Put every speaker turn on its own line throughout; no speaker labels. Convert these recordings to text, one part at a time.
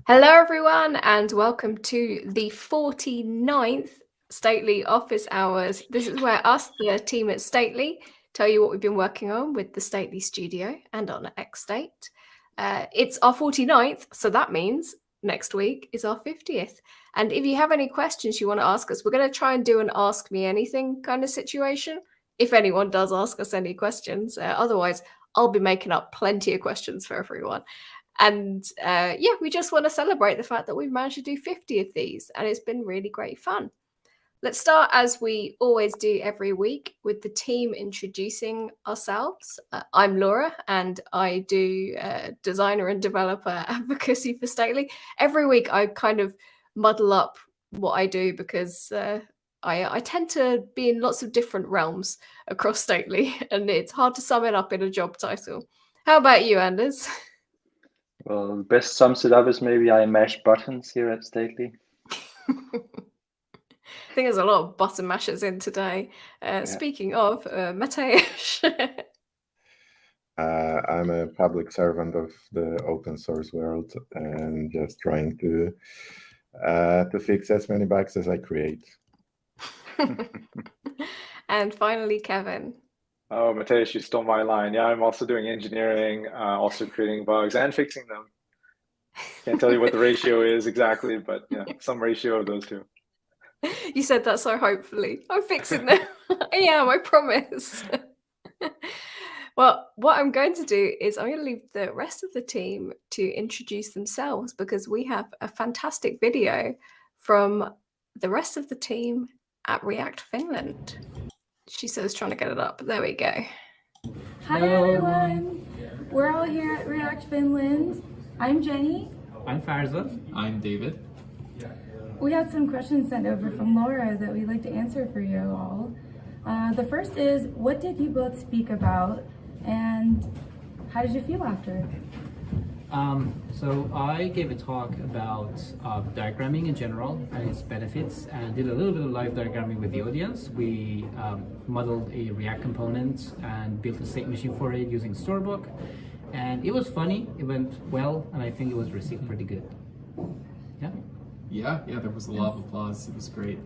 Hello, everyone, and welcome to the 49th Stately Office Hours. This is where us, the team at Stately, tell you what we've been working on with the Stately Studio and on XState. It's our 49th, so that means next week is our 50th. And if you have any questions you want to ask us, we're going to try and do an Ask Me Anything kind of situation, if anyone does ask us any questions. Otherwise, I'll be making up plenty of questions for everyone. And we just want to celebrate the fact that we've managed to do 50 of these, and it's been really great fun. Let's start, as we always do every week, with the team introducing ourselves. I'm Laura, and I do designer and developer advocacy for Stately. Every week I kind of muddle up what I do because I tend to be in lots of different realms across Stately, and it's hard to sum it up in a job title. How about you, Anders?
Well, the best sums it up is maybe I mash buttons here at Stately.
I think there's a lot of button mashers in today. Speaking of, Mateusz.
I'm a public servant of the open source world and just trying to fix as many bugs as I create.
And finally, Kevin.
Oh, Mateusz, you stole my line. Yeah, I'm also doing engineering, also creating bugs and fixing them. Can't tell you what the ratio is exactly, but yeah, some ratio of those two.
You said that so hopefully. I'm fixing them. I am, I promise. Well, what I'm going to do is I'm going to leave the rest of the team to introduce themselves, because we have a fantastic video from the rest of the team at React Finland. She says trying to get it up. There we go.
Hi everyone. We're all here at React Finland. I'm Jenny.
I'm Farza.
I'm David.
We had some questions sent over from Laura that we'd like to answer for you all. The first is, what did you both speak about and how did you feel after?
So I gave a talk about diagramming in general and its benefits, and did a little bit of live diagramming with the audience. We modeled a React component and built a state machine for it using Storybook, and it was funny. It went well, and I think it was received pretty good.
Yeah, there was a lot of applause. It was great.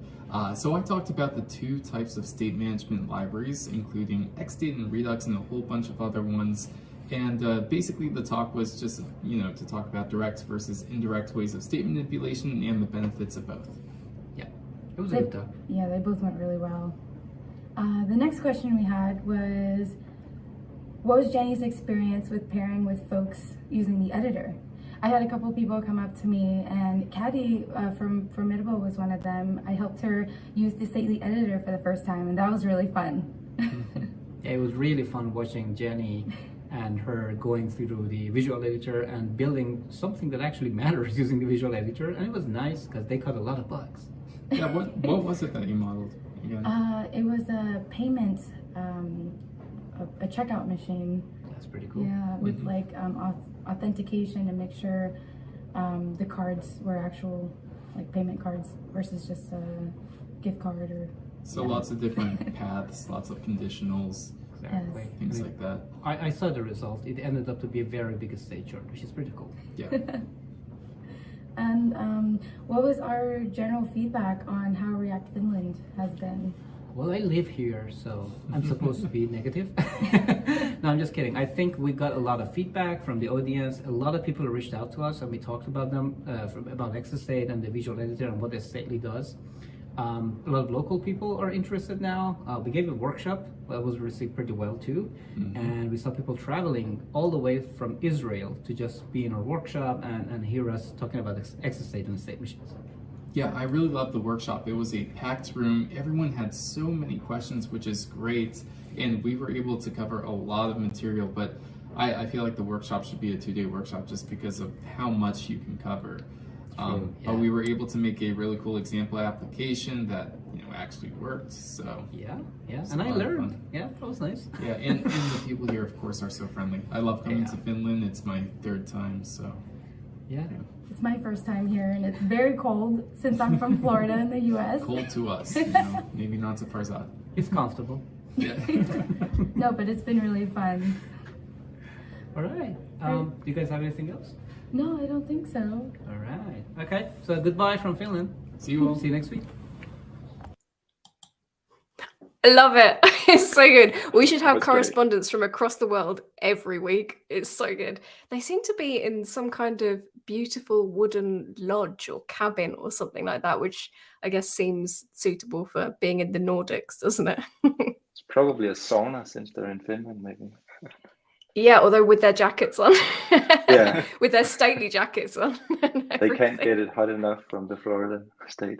So I talked about the two types of state management libraries, including XState and Redux and a whole bunch of other ones. And basically the talk was just, to talk about direct versus indirect ways of state manipulation and the benefits of both.
Yeah, it was a good talk.
Yeah, they both went really well. The next question we had was, what was Jenny's experience with pairing with folks using the editor? I had a couple people come up to me, and Caddy from Formidable was one of them. I helped her use the Stately editor for the first time, and that was really fun.
Yeah, it was really fun watching Jenny and her going through the visual editor and building something that actually matters using the visual editor, and it was nice because they caught a lot of bugs.
Yeah, what was it that you modeled?
It was a payment, a checkout machine.
That's pretty cool.
Yeah, with authentication and make sure the cards were actual payment cards versus just a gift card or.
So lots of different paths, lots of conditionals.
Exactly.
Things like that.
I saw the result. It ended up to be a very big state chart, which is pretty cool.
Yeah.
And what was our general feedback on how React Finland has been?
Well, I live here, so I'm supposed to be negative. No, I'm just kidding. I think we got a lot of feedback from the audience. A lot of people reached out to us, and we talked about them, about XState and the visual editor and what Stately does. A lot of local people are interested now. We gave a workshop that was received pretty well too. And we saw people traveling all the way from Israel to just be in our workshop and hear us talking about XState and state machines.
Yeah, I really loved the workshop. It was a packed room. Everyone had so many questions, which is great. And we were able to cover a lot of material, but I feel like the workshop should be a 2-day workshop just because of how much you can cover. But we were able to make a really cool example application that actually worked. So
yeah, and I learned. Yeah, that was nice.
Yeah, and the people here, of course, are so friendly. I love coming to Finland. It's my 3rd time, so
yeah.
It's my first time here, and it's very cold since I'm from Florida in the U.S.
Cold to us, maybe not to Farzad.
It's comfortable.
Yeah.
No, but it's been really fun.
All right. Do you guys have anything else?
No, I don't think so.
All right. Okay. So goodbye from Finland.
See you all.
See you next week.
I love it. It's so good. We should have
That's great.
correspondents from across the world every week. It's so good. They seem to be in some kind of beautiful wooden lodge or cabin or something like that, which I guess seems suitable for being in the Nordics, doesn't it?
It's probably a sauna since they're in Finland, maybe.
Yeah, although with their jackets on.
Yeah.
With their stately jackets on. and
They can't
everything.
get it hot enough from the Florida state.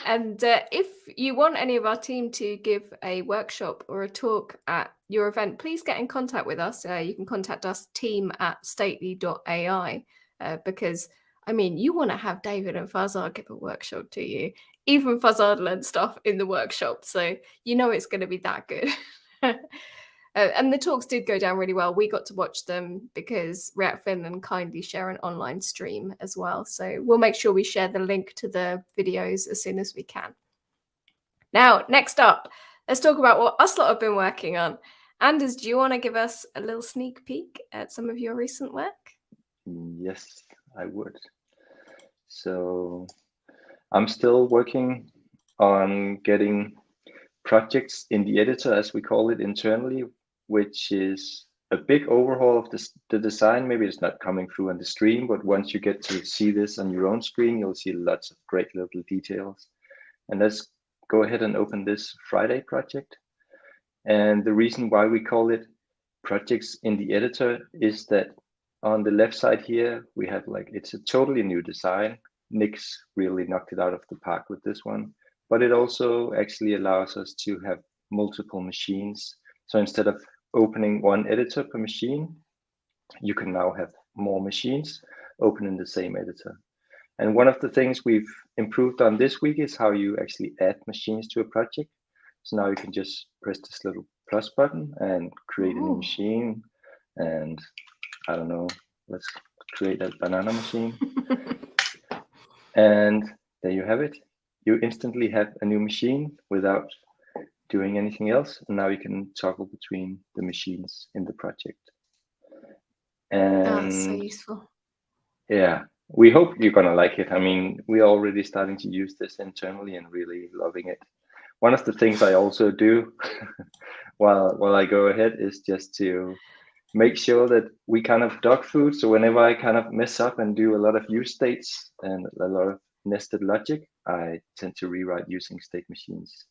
And if you want any of our team to give a workshop or a talk at your event, please get in contact with us. You can contact us, team@stately.ai, because, I mean, you want to have David and Fazard give a workshop to you. Even Fazard learned stuff in the workshop, so you know it's going to be that good. And the talks did go down really well. We got to watch them because React Finland kindly share an online stream as well. So we'll make sure we share the link to the videos as soon as we can. Now, next up, let's talk about what us lot have been working on. Anders, do you want to give us a little sneak peek at some of your recent work?
Yes, I would. So I'm still working on getting projects in the editor, as we call it internally, which is a big overhaul of the design. Maybe it's not coming through on the stream, but once you get to see this on your own screen, you'll see lots of great little details. And let's go ahead and open this Friday project. And the reason why we call it projects in the editor is that on the left side here, we have it's a totally new design. Nick's really knocked it out of the park with this one, but it also actually allows us to have multiple machines. So instead of opening one editor per machine, you can now have more machines open in the same editor. And one of the things we've improved on this week is how you actually add machines to a project. So now you can just press this little plus button and create a new machine. And I don't know, let's create a banana machine. And there you have it. You instantly have a new machine without doing anything else. And now you can toggle between the machines in the project. And
That's so useful.
yeah, we hope you're gonna like it. I mean, we're already starting to use this internally and really loving it. One of the things I also do while I go ahead is just to make sure that we kind of dog food. So whenever I kind of mess up and do a lot of use states and a lot of nested logic, I tend to rewrite using state machines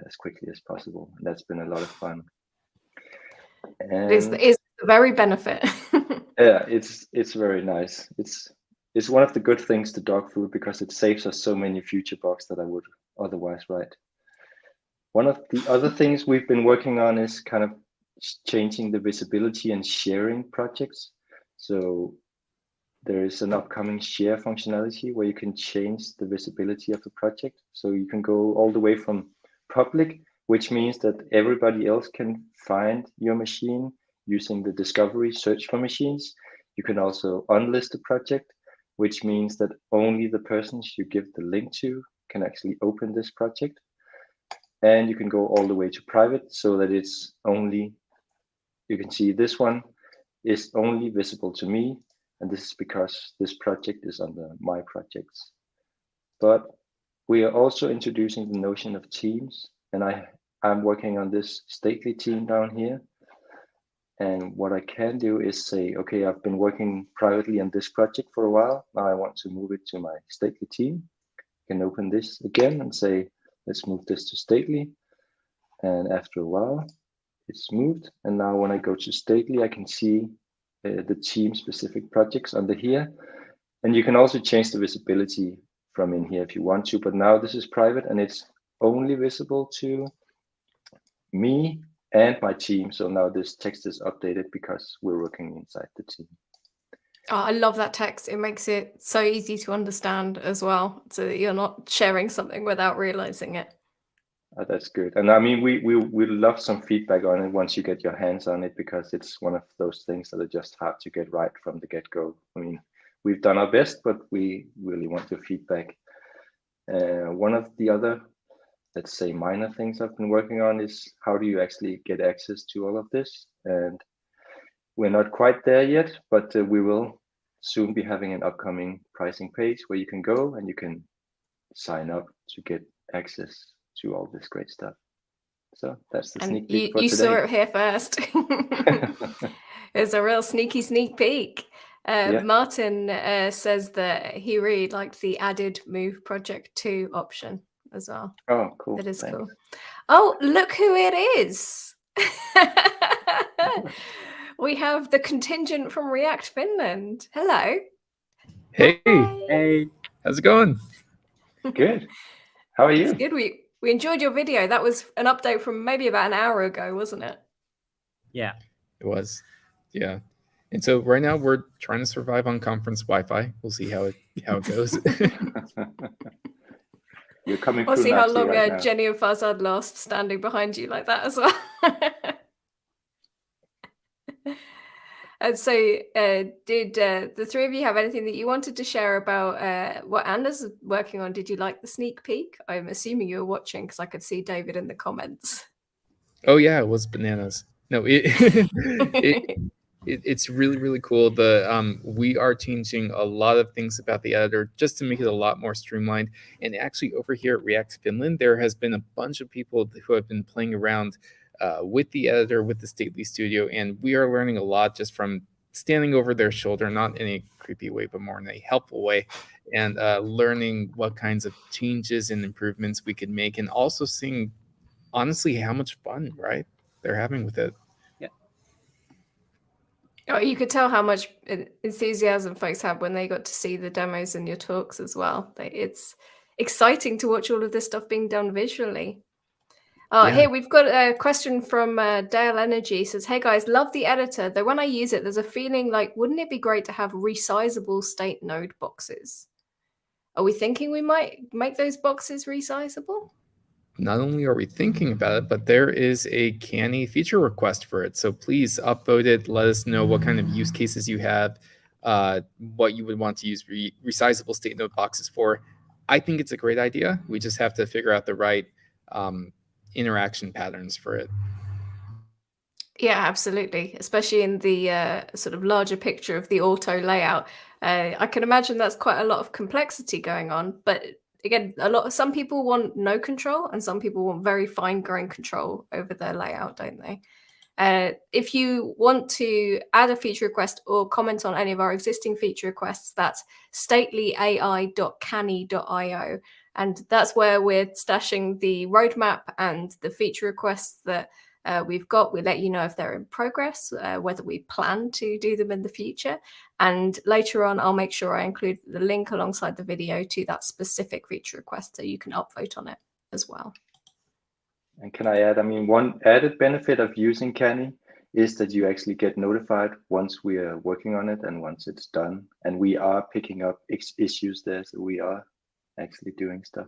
as quickly as possible. And that's been a lot of fun. And
It is the very benefit.
yeah, it's very nice. It's one of the good things to dog food because it saves us so many future bugs that I would otherwise write. One of the other things we've been working on is kind of changing the visibility and sharing projects. So there is an upcoming share functionality where you can change the visibility of the project. So you can go all the way from public, which means that everybody else can find your machine using the discovery search for machines. You can also unlist the project, which means that only the persons you give the link to can actually open this project. And you can go all the way to private so that it's only, you can see this one is only visible to me. And this is because this project is under my projects. But we are also introducing the notion of teams. And I'm working on this stately team down here. And what I can do is say, okay, I've been working privately on this project for a while. Now I want to move it to my stately team. I can open this again and say, let's move this to stately. And after a while, it's moved. And now when I go to stately, I can see the team specific projects under here. And you can also change the visibility from in here if you want to, but now this is private and it's only visible to me and my team. So now this text is updated because we're working inside the team.
Oh, I love that text. It makes it so easy to understand as well, so that you're not sharing something without realizing it.
That's good. And I mean, we love some feedback on it once you get your hands on it, because it's one of those things that are just hard to get right from the get-go. I mean, we've done our best, but we really want your feedback. One of the other, let's say, minor things I've been working on is how do you actually get access to all of this? And we're not quite there yet, but we will soon be having an upcoming pricing page where you can go and you can sign up to get access to all this great stuff. So that's the sneak peek for
you
today.
saw it here first. It's a real sneaky sneak peek. Martin says that he really liked the added Move Project 2 option as well.
Oh, cool.
That is
Thanks.
cool. Oh, look who it is. We have the contingent from React Finland. Hello.
Hey.
Hi.
Hey. How's it going?
Good. How are you?
It's good. We enjoyed your video. That was an update from maybe about an hour ago, wasn't it?
Yeah. It was. Yeah. And so right now we're trying to survive on conference Wi-Fi. We'll see how it goes.
You're coming
We'll
through
see how
nicely
long
right now.
Jenny and Farzad last standing behind you like that as well. And so did the three of you have anything that you wanted to share about what Anders is working on? Did you like the sneak peek? I'm assuming you were watching because I could see David in the comments.
Oh yeah, it was bananas. No, it's really, really cool. We are changing a lot of things about the editor just to make it a lot more streamlined. And actually over here at React Finland, there has been a bunch of people who have been playing around with the editor, with the Stately Studio, and we are learning a lot just from standing over their shoulder, not in a creepy way, but more in a helpful way, and learning what kinds of changes and improvements we could make, and also seeing, honestly, how much fun, right, they're having with it.
Oh, you could tell how much enthusiasm folks have when they got to see the demos and your talks as well. It's exciting to watch all of this stuff being done visually. Here we've got a question from Dale Energy. Says, hey guys, love the editor, though when I use it, there's a feeling like, wouldn't it be great to have resizable state node boxes? Are we thinking we might make those boxes resizable?
Not only are we thinking about it, but there is a canny feature request for it. So please upvote it. Let us know what kind of use cases you have, what you would want to use resizable state node boxes for. I think it's a great idea. We just have to figure out the right interaction patterns for it.
Yeah, absolutely. Especially in the sort of larger picture of the auto layout. I can imagine that's quite a lot of complexity going on, but again, some people want no control and some people want very fine-grained control over their layout, don't they? If you want to add a feature request or comment on any of our existing feature requests, that's statelyai.canny.io. And that's where we're stashing the roadmap and the feature requests that we've got. We let you know if they're in progress, whether we plan to do them in the future. And later on, I'll make sure I include the link alongside the video to that specific feature request so you can upvote on it as well.
And can I add, I mean, one added benefit of using Canny is that you actually get notified once we are working on it and once it's done. And we are picking up issues there, so we are actually doing stuff.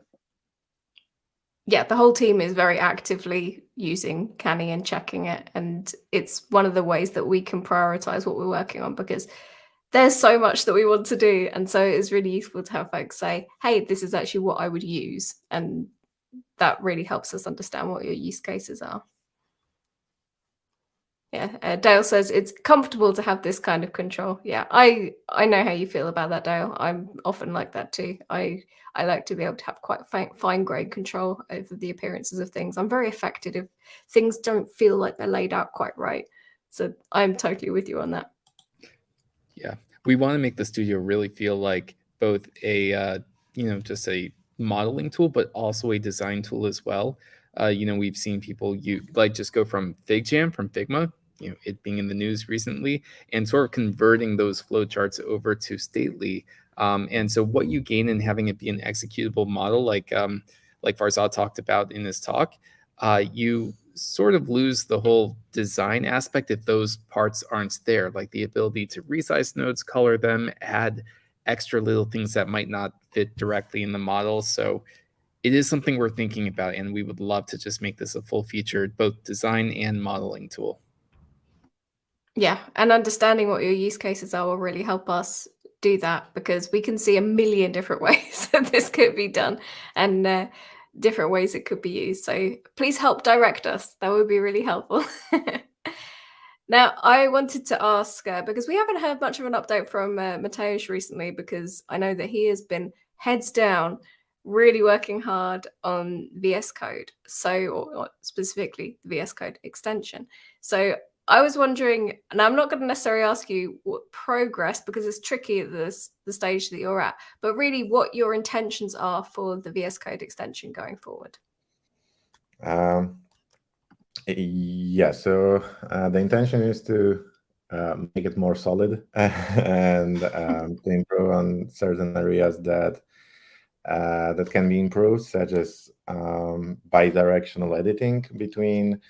Yeah, the whole team is very actively using Canny and checking it. And it's one of the ways that we can prioritize what we're working on, because there's so much that we want to do. And so it's really useful to have folks say, hey, this is actually what I would use. And that really helps us understand what your use cases are. Yeah, Dale says it's comfortable to have this kind of control. Yeah, I know how you feel about that, Dale. I'm often like that too. I like to be able to have quite fine-grained control over the appearances of things. I'm very affected if things don't feel like they're laid out quite right. So I'm totally with you on that.
Yeah, we want to make the studio really feel like both a, just a modeling tool, but also a design tool as well. We've seen people just go from FigJam, from Figma, it being in the news recently, and sort of converting those flowcharts over to Stately. And so what you gain in having it be an executable model, like Farzad talked about in his talk, you sort of lose the whole design aspect if those parts aren't there, like the ability to resize nodes, color them, add extra little things that might not fit directly in the model. So it is something we're thinking about, and we would love to just make this a full-featured both design and modeling tool.
Yeah, and understanding what your use cases are will really help us do that, because we can see a million different ways that this could be done and different ways it could be used. So please help direct us. That would be really helpful. Now, I wanted to ask, because we haven't heard much of an update from Mateusz recently, because I know that he has been heads down, really working hard on VS Code, or specifically the VS Code extension. So I was wondering, and I'm not going to necessarily ask you what progress, because it's tricky at the stage that you're at, but really what your intentions are for the VS Code extension going forward.
Yeah, so the intention is to make it more solid and to improve on certain areas that that can be improved, such as bi-directional editing between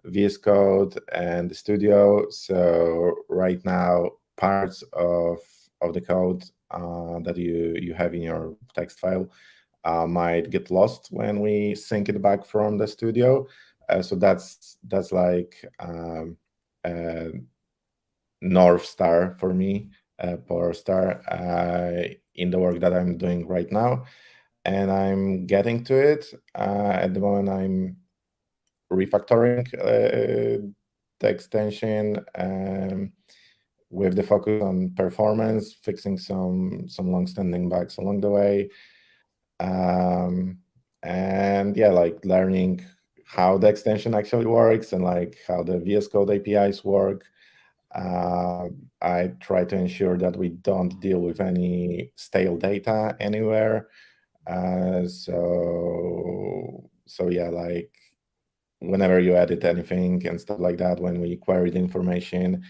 VS Code and the studio. So right now, parts of the code that you have in your text file might get lost when we sync it back from the studio. So that's like North Star for me, Polar Star in the work that I'm doing right now, and I'm getting to it. At the moment, I'm refactoring the extension with the focus on performance, fixing some long-standing bugs along the way, and yeah, like learning how the extension actually works and like how the VS Code APIs work. I try to ensure that we don't deal with any stale data anywhere. So yeah, like whenever you edit anything and stuff like that, when we query the information,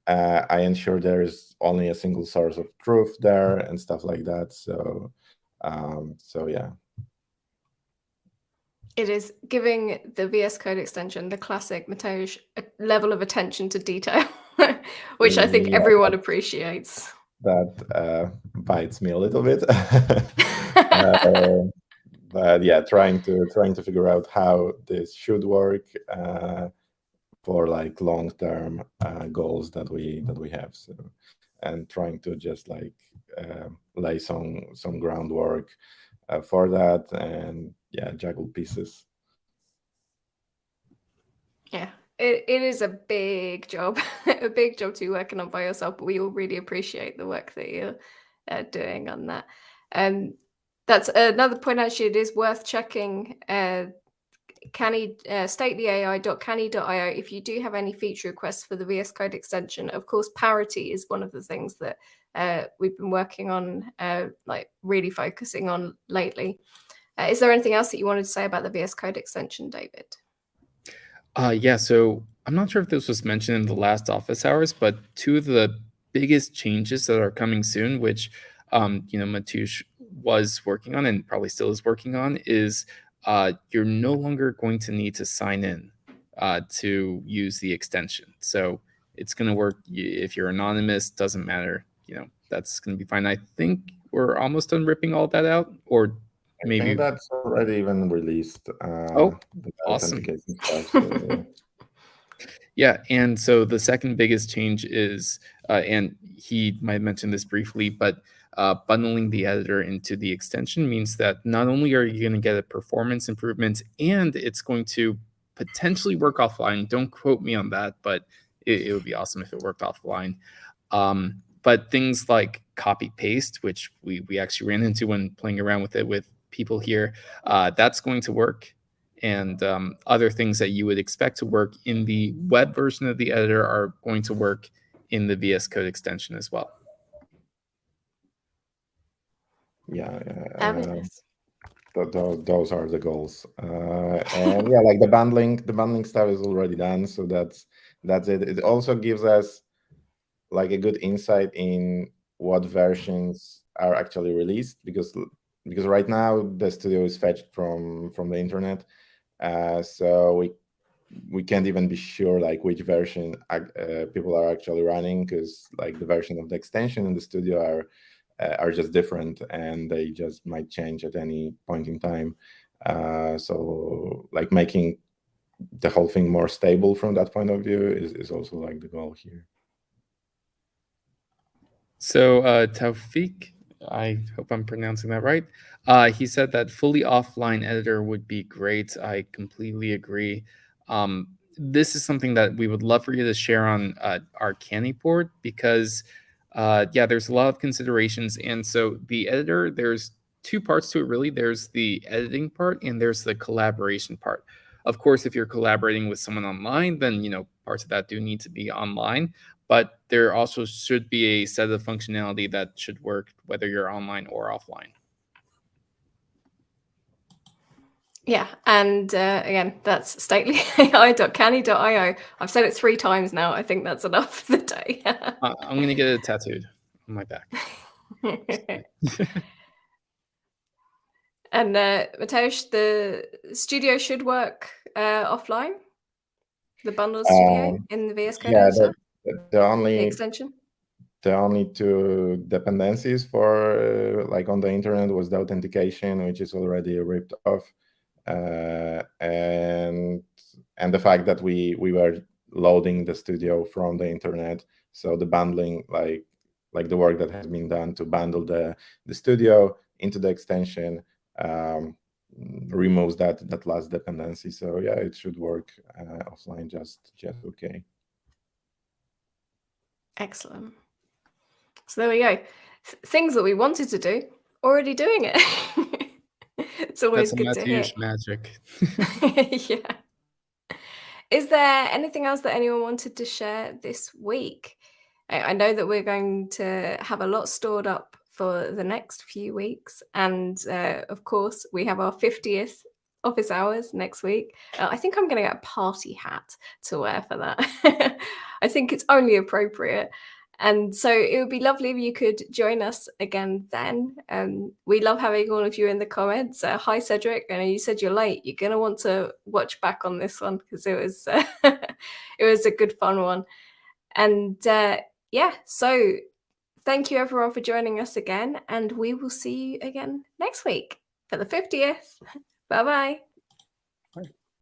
I ensure there's only a single source of truth there and stuff like that. So yeah.
It is giving the VS Code extension, the classic Mateusz, a level of attention to detail, which I think everyone appreciates.
That bites me a little bit. But yeah, trying to figure out how this should work for like long-term goals that we have. So, and trying to just like lay some groundwork for that, and yeah, juggle pieces.
Yeah, it is a big job, a big job to be working on by yourself, but we all really appreciate the work that you're doing on that. That's another point, actually. It is worth checking statelyai.canny.io if you do have any feature requests for the VS Code extension. Of course, parity is one of the things that we've been working on, like really focusing on lately. Is there anything else that you wanted to say about the VS Code extension, David?
Yeah, so I'm not sure if this was mentioned in the last office hours, but two of the biggest changes that are coming soon, which Mateusz was working on and probably still is working on, is you're no longer going to need to sign in to use the extension. So it's going to work if you're anonymous, doesn't matter. That's going to be fine. I think we're almost done ripping all that out, or maybe
I think that's already even released.
Oh, awesome.
Stuff, so.
Yeah, and so the second biggest change is, and he might mention this briefly, but bundling the editor into the extension means that not only are you going to get a performance improvement, and it's going to potentially work offline. Don't quote me on that, but it would be awesome if it worked offline. But things like copy paste, which we actually ran into when playing around with it with people here, that's going to work. And other things that you would expect to work in the web version of the editor are going to work in the VS Code extension as well.
Yeah, those are the goals. And yeah, like the bundling stuff is already done, so that's it. It also gives us like a good insight in what versions are actually released, because right now the studio is fetched from the internet, so we can't even be sure like which version people are actually running, because like the version of the extension in the studio are just different, and they just might change at any point in time. So like making the whole thing more stable from that point of view is also like the goal here.
So Taufik, I hope I'm pronouncing that right. He said that fully offline editor would be great. I completely agree. this is something that we would love for you to share on our Canny board, because yeah, there's a lot of considerations. And so the editor, there's two parts to it, really. There's the editing part and there's the collaboration part. Of course, if you're collaborating with someone online, then, parts of that do need to be online, but there also should be a set of functionality that should work whether you're online or offline.
Yeah, and again, that's stately.ai.canny.io. I've said it 3 times now. I think that's enough for the day.
I'm going to get it tattooed on my back.
And Mateusz, the studio should work offline? The bundle studio in the VS Code editor? The extension?
The only 2 dependencies for like on the internet was the authentication, which is already ripped off, and the fact that we were loading the studio from the internet. So the bundling, like the work that has been done to bundle the studio into the extension, removes that last dependency. So yeah, it should work offline just okay.
Excellent. So there we go. Things that we wanted to do, already doing it. It's always good to hear.
That's magic.
Yeah. Is there anything else that anyone wanted to share this week? I know that we're going to have a lot stored up for the next few weeks. And of course, we have our 50th office hours next week. I think I'm going to get a party hat to wear for that. I think it's only appropriate. And so it would be lovely if you could join us again then. We love having all of you in the comments. Hi, Cedric. I know you said you're late. You're going to want to watch back on this one because it was it was a good fun one. And yeah, so thank you everyone for joining us again. And we will see you again next week for the 50th. Bye-bye.